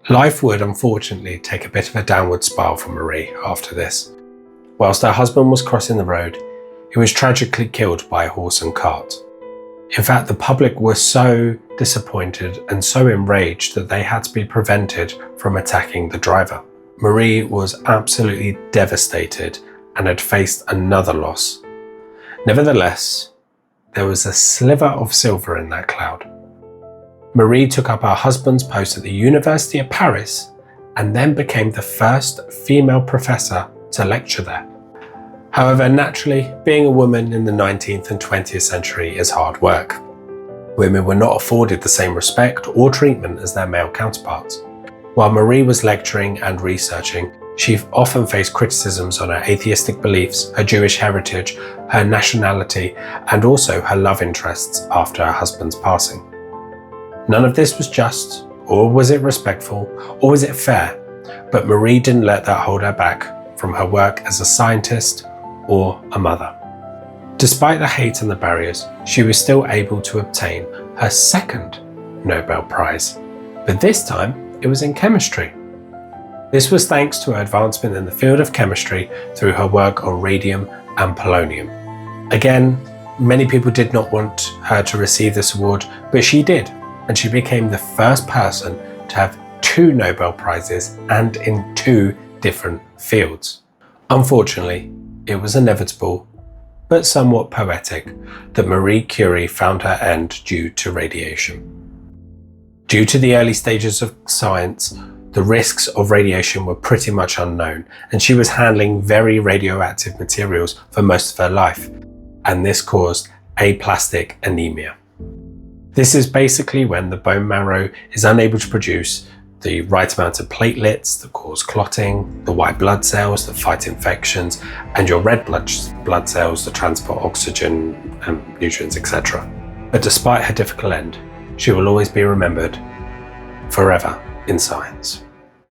Life would unfortunately take a bit of a downward spiral for Marie after this. Whilst her husband was crossing the road, he was tragically killed by a horse and cart. In fact, the public were so disappointed and so enraged that they had to be prevented from attacking the driver. Marie was absolutely devastated and had faced another loss. Nevertheless, there was a sliver of silver in that cloud. Marie took up her husband's post at the University of Paris and then became the first female professor to lecture there. However, naturally, being a woman in the 19th and 20th century is hard work. Women were not afforded the same respect or treatment as their male counterparts. While Marie was lecturing and researching, she often faced criticisms on her atheistic beliefs, her Jewish heritage, her nationality, and also her love interests after her husband's passing. None of this was just, or was it respectful, or was it fair? But Marie didn't let that hold her back from her work as a scientist or a mother. Despite the hate and the barriers, she was still able to obtain her second Nobel Prize, but this time it was in chemistry. This was thanks to her advancement in the field of chemistry through her work on radium and polonium. Again, many people did not want her to receive this award, but she did, and she became the first person to have 2 Nobel Prizes and in 2 different fields. Unfortunately, it was inevitable, but somewhat poetic, that Marie Curie found her end due to radiation. Due to the early stages of science, the risks of radiation were pretty much unknown, and she was handling very radioactive materials for most of her life, and this caused aplastic anemia. This is basically when the bone marrow is unable to produce the right amount of platelets that cause clotting, the white blood cells that fight infections, and your red blood cells that transport oxygen and nutrients, etc. But despite her difficult end, she will always be remembered forever in science.